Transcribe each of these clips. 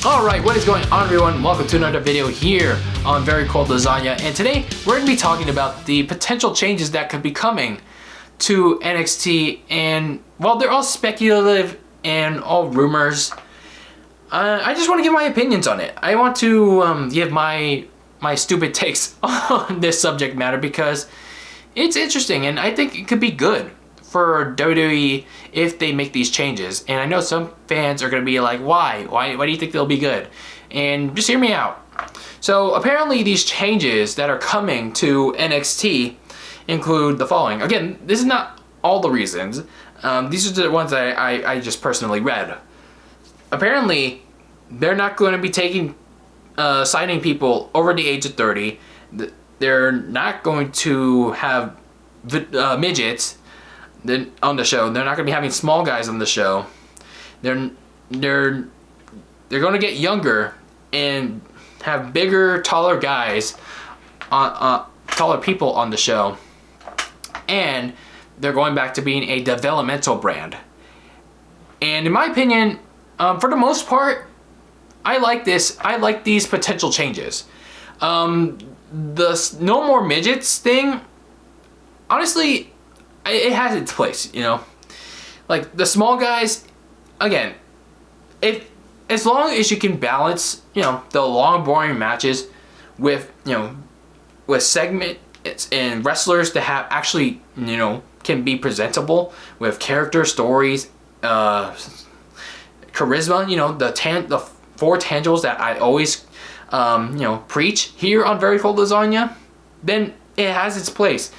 Alright, what is going on, everyone? Welcome to another video here on Very Cold Lasagna, and today we're going to be talking about the potential changes that could be coming to NXT, and while they're all speculative and all rumors, I just want to give my opinions on it. I want to give my stupid takes on this subject matter because it's interesting and I think it could be good for WWE if they make these changes. And I know some fans are going to be like, why do you think they'll be good? And just hear me out. So apparently these changes that are coming to NXT include the following. Again, this is not all the reasons. These are the ones that I just personally read. Apparently they're not going to be signing people over the age of 30. They're not going to have midgets on the show. They're not going to be having small guys on the show. They're going to get younger and have bigger, taller guys, taller people on the show. And they're going back to being a developmental brand. And in my opinion, for the most part, I like this. I like these potential changes. The no more midgets thing, honestly, it has its place, you know. Like the small guys, again, as long as you can balance, you know, the long boring matches with, you know, with segments and wrestlers that have actually, you know, can be presentable with character stories, charisma, you know, the four tangibles that I always you know, preach here on Very Cold Lasagna, then it has its place.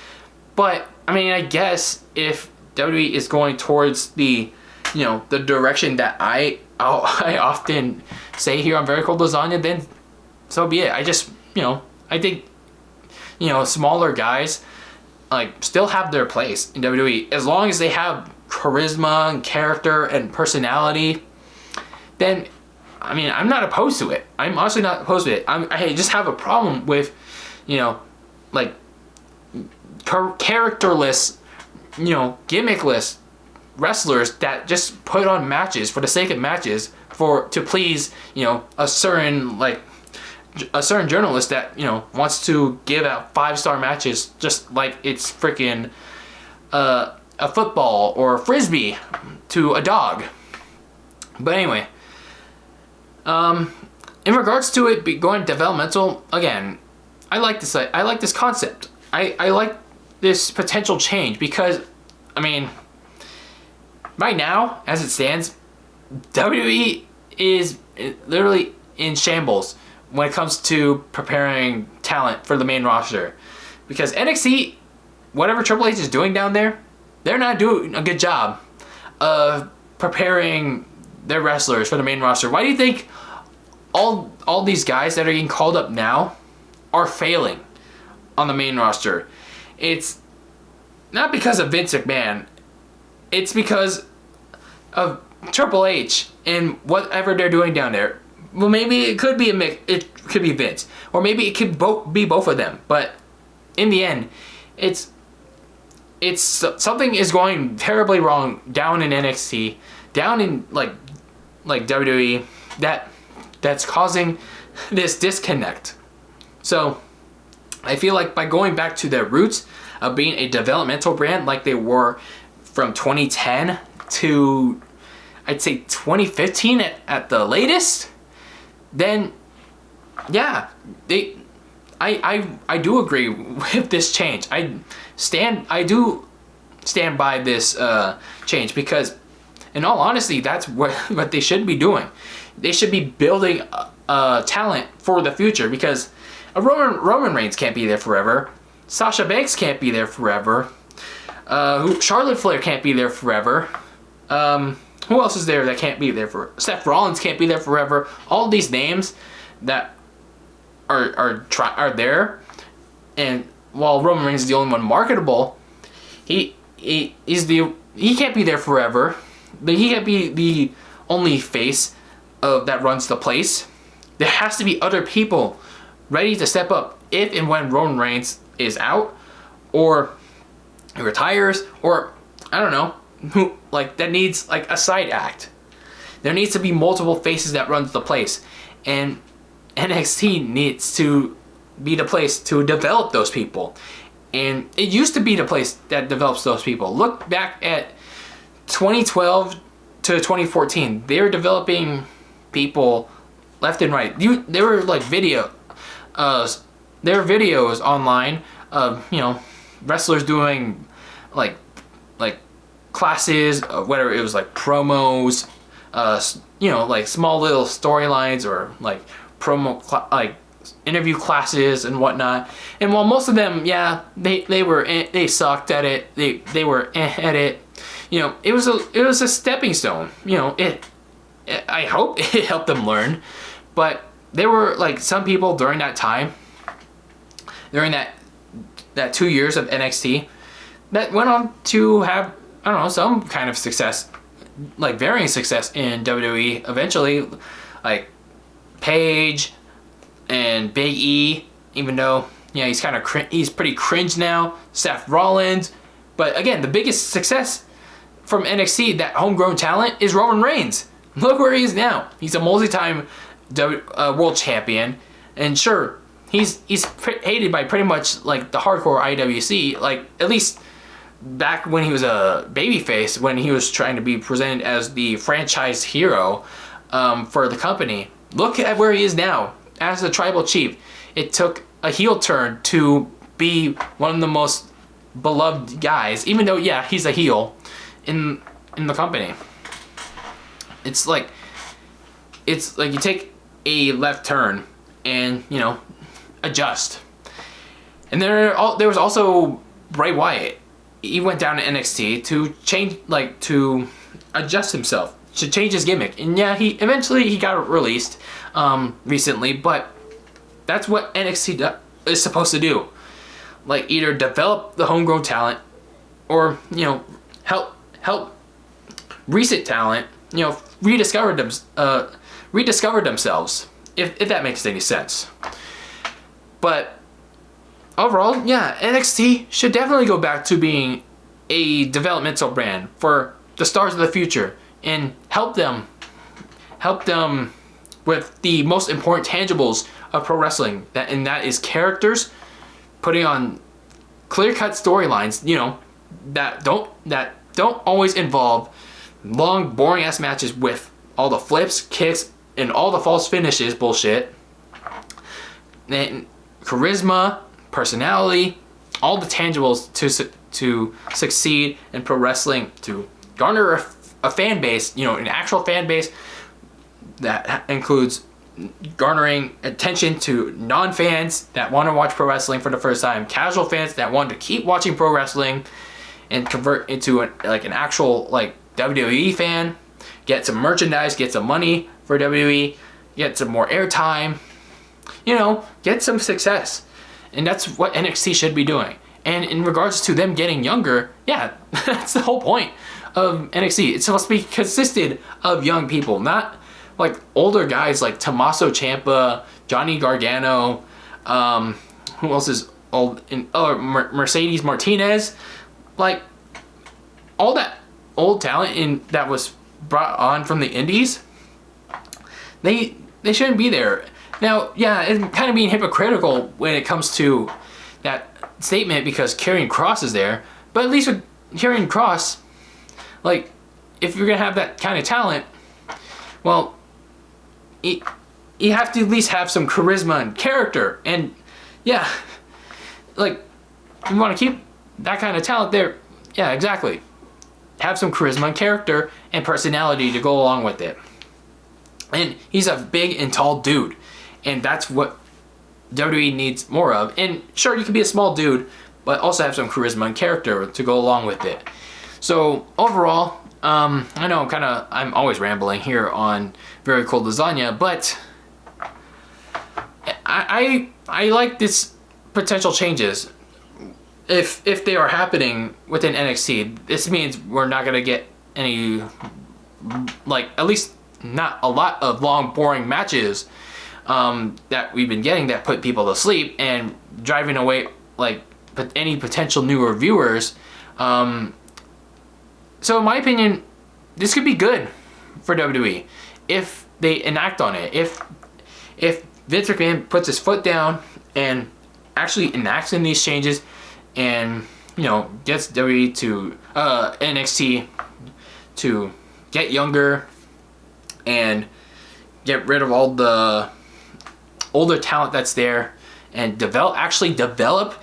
But I mean, I guess if WWE is going towards the, you know, the direction that I often say here on Very Cold Lasagna, then so be it. I just, you know, I think, you know, smaller guys like still have their place in WWE as long as they have charisma and character and personality. Then, I mean, I'm not opposed to it. I'm honestly not opposed to it. I just have a problem with, you know, like characterless, you know, gimmickless wrestlers that just put on matches for the sake of matches to please, you know, a certain journalist that, you know, wants to give out 5-star matches just like it's freaking a football or a frisbee to a dog. But anyway, in regards to it going developmental, again, I like this. I like this concept. I like this potential change because, I mean, right now, as it stands, WWE is literally in shambles when it comes to preparing talent for the main roster. Because NXT, whatever Triple H is doing down there, they're not doing a good job of preparing their wrestlers for the main roster. Why do you think all these guys that are getting called up now are failing on the main roster? It's not because of Vince McMahon. It's because of Triple H and whatever they're doing down there. Well, maybe it could be it could be Vince, or maybe it could be both of them. But in the end, it's something is going terribly wrong down in NXT, down in like WWE, that's causing this disconnect. So I feel like by going back to their roots of being a developmental brand like they were from 2010 to, I'd say, 2015 at the latest, then yeah, I do agree with this change. I do stand by this change because, in all honesty, that's what they should be doing. They should be building talent for the future because Roman Reigns can't be there forever. Sasha Banks can't be there forever. Charlotte Flair can't be there forever. Who else is there that can't be there forever? Seth Rollins can't be there forever. All these names that are there, and while Roman Reigns is the only one marketable, he can't be there forever. He can't be the only face that runs the place. There has to be other people ready to step up if and when Roman Reigns is out or retires, or I don't know, who like that needs like a side act. There needs to be multiple faces that runs the place, and NXT needs to be the place to develop those people. And it used to be the place that develops those people. Look back at 2012 to 2014. They were developing people left and right. There were like videos online of, you know, wrestlers doing like classes, whether it was like promos, you know, like small little storylines, or like like interview classes and whatnot. And while most of them, yeah, they sucked at it, they were at it, you know, it was a stepping stone. You know, I hope it helped them learn. But there were like some people during that time, during that 2 years of NXT, that went on to have, I don't know, some kind of success, like varying success in WWE eventually, like Paige and Big E, even though, yeah, he's pretty cringe now. Seth Rollins. But again, the biggest success from NXT, that homegrown talent, is Roman Reigns. Look where he is now. He's a multi-time world champion, and sure, he's hated by pretty much like the hardcore IWC, like at least back when he was a babyface, when he was trying to be presented as the franchise hero for the company. Look at where he is now as the tribal chief. It took a heel turn to be one of the most beloved guys, even though, yeah, he's a heel in the company. It's like you take a left turn and, you know, adjust. And there was also Bray Wyatt. He went down to NXT to change, like, to adjust himself, to change his gimmick. And yeah, he eventually got released recently, but that's what NXT is supposed to do. Like, either develop the homegrown talent, or, you know, help recent talent, you know, rediscover themselves, if that makes any sense. But overall, yeah, NXT should definitely go back to being a developmental brand for the stars of the future, and help them with the most important tangibles of pro wrestling, that is characters, putting on clear-cut storylines, you know, that don't always involve long, boring-ass matches with all the flips, kicks, and all the false finishes bullshit. And charisma, personality, all the tangibles to succeed in pro wrestling, to garner a fan base, you know, an actual fan base that includes garnering attention to non-fans that want to watch pro wrestling for the first time, casual fans that want to keep watching pro wrestling and convert into an actual like WWE fan, get some merchandise, get some money for WWE, get some more airtime, you know, get some success. And that's what NXT should be doing. And in regards to them getting younger, yeah, that's the whole point of NXT. It's supposed to be consisted of young people, not like older guys like Tommaso Ciampa, Johnny Gargano, who else is old? Mercedes Martinez, like all that old talent that was brought on from the indies. They shouldn't be there. Now, yeah, it's kind of being hypocritical when it comes to that statement because Karrion Kross is there, but at least with Karrion Kross, like, if you're gonna have that kind of talent, well, you have to at least have some charisma and character. And yeah, like, you want to keep that kind of talent there, yeah, exactly. Have some charisma and character and personality to go along with it. And he's a big and tall dude, and that's what WWE needs more of. And sure, you can be a small dude, but also have some charisma and character to go along with it. So overall, I know I'm always rambling here on Very Cold Lasagna, but I like this potential changes. If they are happening within NXT, this means we're not gonna get any, like, at least not a lot of long, boring matches that we've been getting that put people to sleep and driving away like any potential newer viewers. So in my opinion, this could be good for WWE if they enact on it. If Vince McMahon puts his foot down and actually enacts in these changes, and gets WWE to NXT to get younger and get rid of all the older talent that's there, and actually develop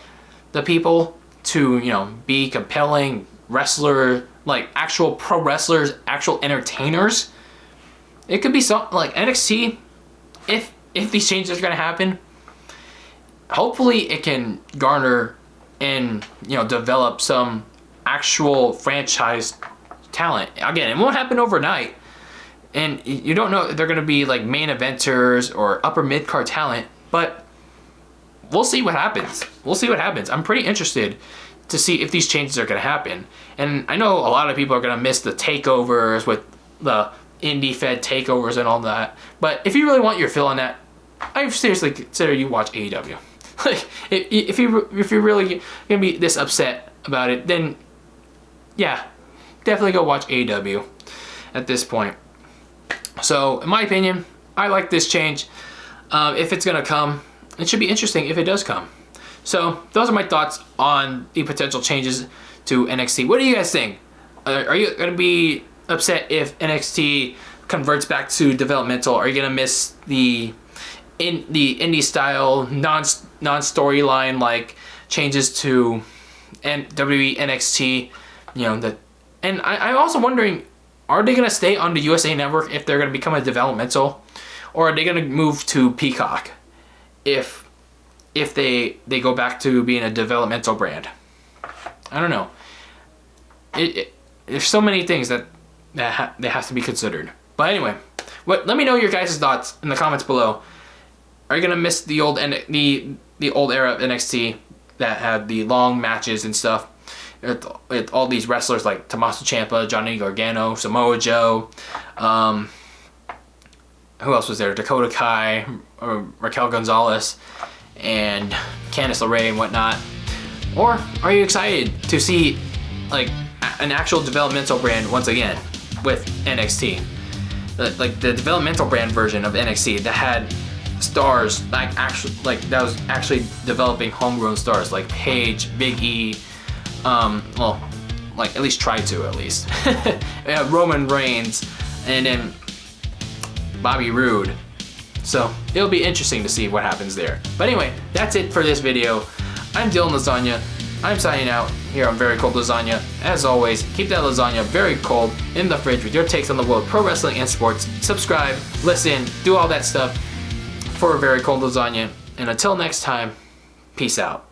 the people to be compelling wrestler, like actual pro wrestlers, actual entertainers. It could be something like NXT. If these changes are going to happen, hopefully it can garner and develop some actual franchise talent. Again, it won't happen overnight, and you don't know if they're going to be like main eventers or upper mid-card talent, but we'll see what happens. I'm pretty interested to see if these changes are going to happen. And I know a lot of people are going to miss the takeovers with the indie-fed takeovers and all that, but if you really want your fill on that, I seriously consider you watch AEW. Like, if you're really gonna be this upset about it, then yeah, definitely go watch AEW at this point. So in my opinion, I like this change. If it's gonna come, it should be interesting if it does come. So those are my thoughts on the potential changes to NXT. What do you guys think? Are you gonna be upset if NXT converts back to developmental? Are you gonna miss the indie style non-storyline like changes to WWE NXT? And I'm also wondering, are they gonna stay on the USA Network if they're gonna become a developmental, or are they gonna move to Peacock if they go back to being a developmental brand? I don't know. There's so many things that has to be considered. But anyway, let me know your guys' thoughts in the comments below. Are you gonna miss the old the old era of NXT that had the long matches and stuff with all these wrestlers like Tommaso Ciampa, Johnny Gargano, Samoa Joe, who else was there? Dakota Kai, Raquel Gonzalez, and Candice LeRae and whatnot? Or are you excited to see like an actual developmental brand once again with NXT? Like the developmental brand version of NXT that had stars that was actually developing homegrown stars like Paige, Big E, well, like at least try to at least Roman Reigns, and then Bobby Roode. So it'll be interesting to see what happens there. But anyway, that's it for this video. I'm DylanLasagna. I'm signing out here on Very Cold Lasagna. As always, keep that lasagna very cold in the fridge with your takes on the world of pro wrestling and sports. Subscribe, listen, do all that stuff for Very Cold Lasagna. And until next time, peace out.